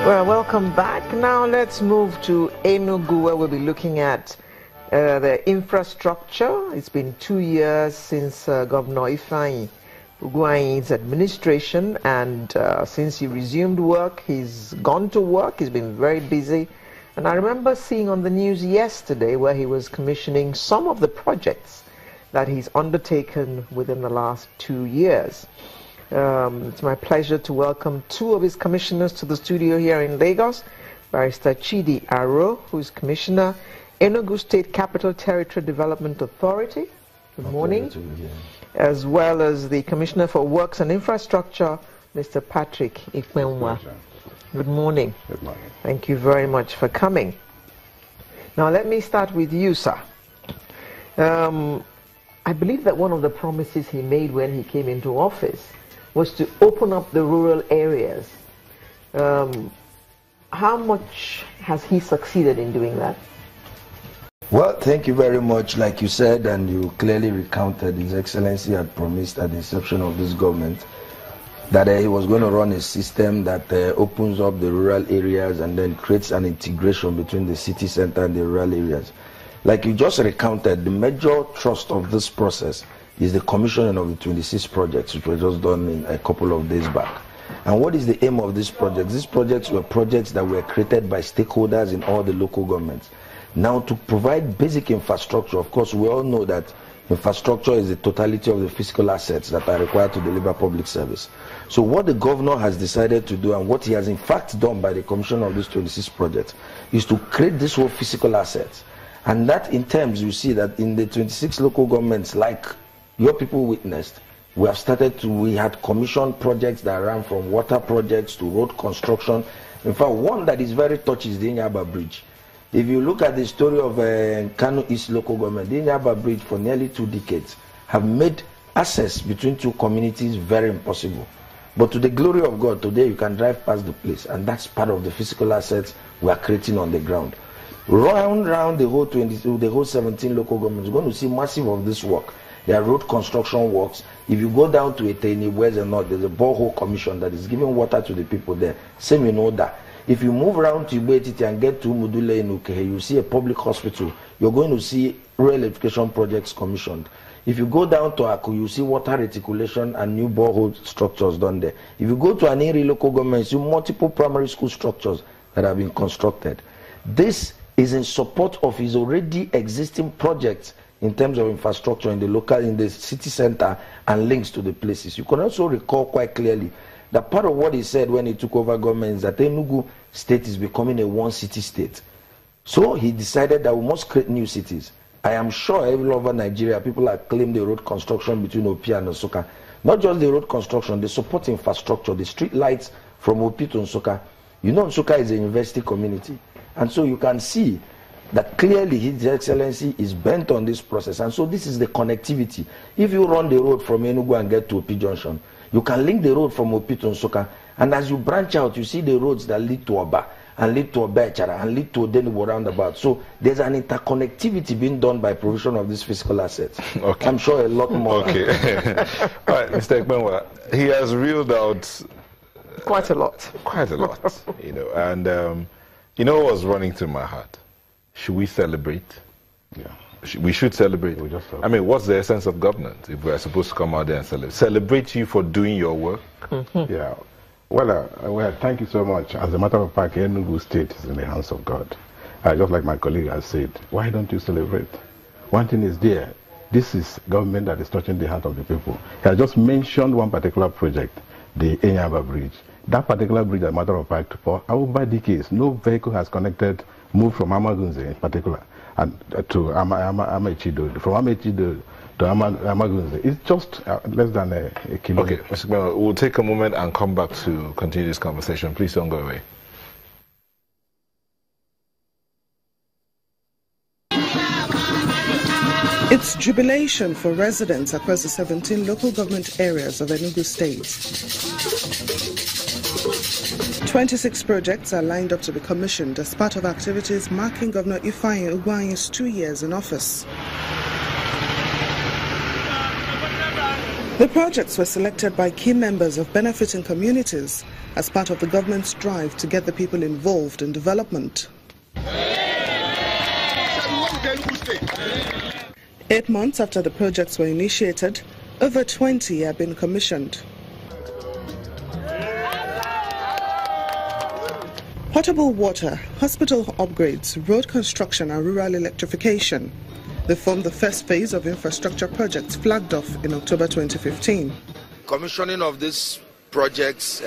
Well, welcome back. Now let's move to Enugu, where we'll be looking at the infrastructure. It's been 2 years since Governor Ifeanyi Ugwuanyi's administration, and since he resumed work, he's gone to work. He's been very busy. And I remember seeing on the news yesterday where he was commissioning some of the projects that he's undertaken within the last 2 years. It's my pleasure to welcome two of his commissioners to the studio here in Lagos. Barrister Chidi Aro, who is Commissioner, Enugu State Capital Territory Development Authority. Good morning. As well as the Commissioner for Works and Infrastructure, Mr. Patrick Ikmenwa. Good morning. Good morning. Thank you very much for coming. Now let me start with you, sir. I believe that one of the promises he made when he came into office was to open up the rural areas. How much has he succeeded in doing that? Well, thank you very much. Like you said, and you clearly recounted, His Excellency had promised at the inception of this government that he was going to run a system that opens up the rural areas and then creates an integration between the city center and the rural areas. Like you just recounted, the major thrust of this process is the commissioning of the 26 projects, which were just done in a couple of days back. And what is the aim of these projects? These projects were projects that were created by stakeholders in all the local governments. Now, to provide basic infrastructure, of course, we all know that infrastructure is the totality of the physical assets that are required to deliver public service. So what the governor has decided to do, and what he has in fact done by the commission of these 26 projects, is to create this whole physical assets. And that in terms, you see that in the 26 local governments, like your people witnessed, we had commissioned projects that ran from water projects to road construction. In fact, one that is very touchy is the Inyaba Bridge. If you look at the story of Kano East local government, the Inyaba Bridge for nearly 2 decades have made access between two communities very impossible. But to the glory of God, today you can drive past the place, and that's part of the physical assets we are creating on the ground. Round the whole 17 local governments, you're going to see massive of this work. There are road construction works. If you go down to Eteni, West and North, there's a borehole commission that is giving water to the people there. Same in Oda. If you move around to Ibuetiti and get to Mudule in Ukehe, you see a public hospital. You're going to see rural electrification projects commissioned. If you go down to Aku, you see water reticulation and new borehole structures done there. If you go to Aniri local government, you see multiple primary school structures that have been constructed. This is in support of his already existing projects in terms of infrastructure in the city center and links to the places. You can also recall quite clearly that part of what he said when he took over government is that Enugu state is becoming a one-city state. So he decided that we must create new cities. I am sure all over Nigeria, people have claimed the road construction between Opi and Nsukka. Not just the road construction, the support infrastructure, the street lights from Opi to Nsukka. You know, Nsukka is a university community. And so you can see that clearly His Excellency is bent on this process. And so this is the connectivity. If you run the road from Enugu and get to Opi Junction, you can link the road from Opi to Nsukka. And as you branch out, you see the roads that lead to Oba, and lead to Obechara, and lead to Odenibo roundabout. So there's an interconnectivity being done by provision of these physical assets. Okay. I'm sure a lot more. Okay. All right, Mr. Ikmenwa, he has reeled out quite a lot. Quite a lot, you know. And you know what was running through my heart? Should we celebrate? Yeah. We should celebrate. We just celebrate. I mean, what's the essence of governance if we're supposed to come out there and celebrate? Celebrate you for doing your work? Mm-hmm. Yeah. Well, thank you so much. As a matter of fact, Enugu State is in the hands of God. Just like my colleague has said, why don't you celebrate? One thing is there. This is government that is touching the heart of the people. He has just mentioned one particular project, the Inyaba Bridge. That particular bridge, as a matter of fact, for over decades, no vehicle has moved from Amagunze in particular, and to Amachido. From Amachido to Amagunze, it's just less than a kilometer. Okay, Mr. Ikmenwa, we'll take a moment and come back to continue this conversation. Please don't go away. It's jubilation for residents across the 17 local government areas of Enugu State. 26 projects are lined up to be commissioned as part of activities marking Governor Ifeanyi Ugwuanyi's 2 years in office. The projects were selected by key members of benefiting communities as part of the government's drive to get the people involved in development. 8 months after the projects were initiated, over 20 have been commissioned. Potable water, hospital upgrades, road construction and rural electrification. They form the first phase of infrastructure projects flagged off in October 2015. Commissioning of these projects,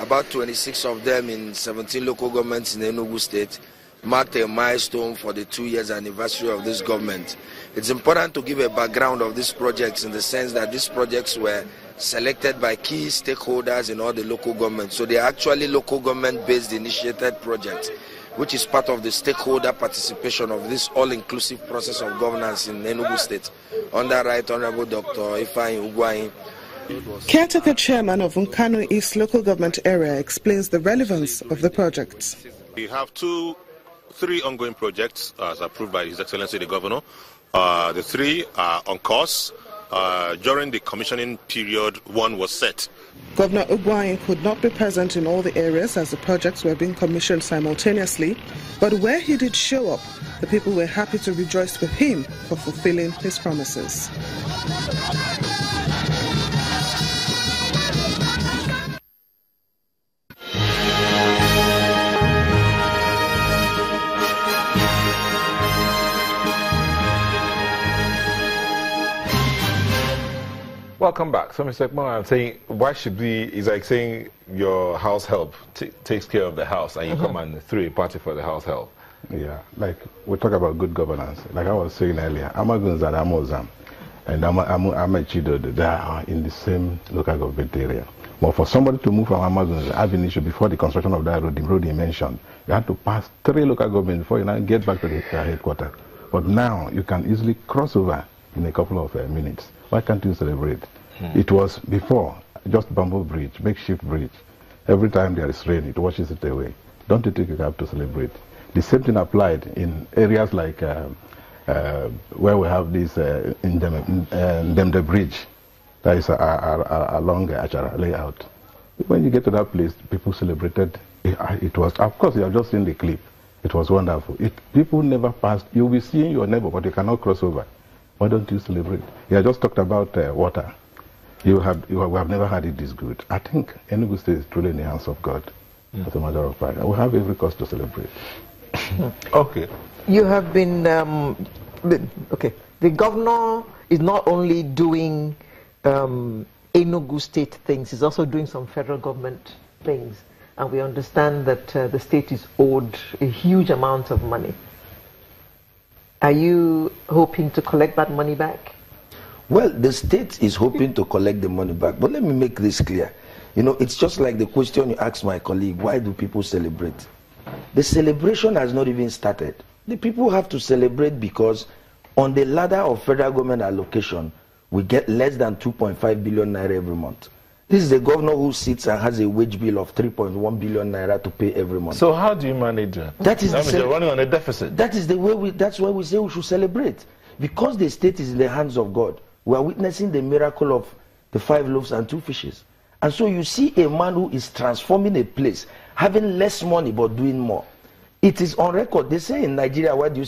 about 26 of them in 17 local governments in Enugu State, marked a milestone for the 2 years anniversary of this government. It's important to give a background of these projects in the sense that these projects were selected by key stakeholders in all the local governments. So they are actually local government-based initiated projects, which is part of the stakeholder participation of this all-inclusive process of governance in Enugu State, under Right Honorable Dr. Ifeanyi Ugwuanyi. Caretaker Chairman of Nkanu East Local Government Area explains the relevance of the projects. We have three ongoing projects as approved by His Excellency the Governor. The three are on course. During the commissioning period, one was set. Governor Ugwuanyi could not be present in all the areas as the projects were being commissioned simultaneously, but where he did show up, the people were happy to rejoice with him for fulfilling his promises. Welcome back. So, Mr. Ekman, I'm saying, why should we, it's like saying your house help takes care of the house and you come and throw a party for the house help. Yeah, like we talk about good governance. Like I was saying earlier, Amaguns and Amozam and Amachido, they are in the same local government area. But for somebody to move from Amaguns Avenue before the construction of that road, the road you mentioned, you had to pass 3 local governments before you now get back to the headquarters. But now you can easily cross over in a couple of minutes. Why can't you celebrate? It was before just bamboo bridge, makeshift bridge. Every time there is rain, it washes it away. Don't you think you have to celebrate? The same thing applied in areas like where we have this Ndemde bridge that is along Achara layout. When you get to that place, people celebrated. It was, of course, you have just seen the clip. It was wonderful. People never passed. You'll be seeing your neighbor, but you cannot cross over. Why don't you celebrate? You just talked about water. We have never had it this good. I think Enugu State is truly in the hands of God, as a matter of fact. We have every cause to celebrate. Okay. You have been, the governor is not only doing Enugu State things, he's also doing some federal government things. And we understand that the state is owed a huge amount of money. Are you hoping to collect that money back? Well, the state is hoping to collect the money back. But let me make this clear. You know, it's just like the question you asked my colleague, why do people celebrate? The celebration has not even started. The people have to celebrate because on the ladder of federal government allocation, we get less than 2.5 billion naira every month. This is a governor who sits and has a wage bill of 3.1 billion naira to pay every month. So how do you manage that? That is you're running on a deficit. That is the way that's why we say we should celebrate. Because the state is in the hands of God. We are witnessing the miracle of the 5 loaves and 2 fishes. And so you see a man who is transforming a place, having less money but doing more. It is on record. They say in Nigeria, what do you say?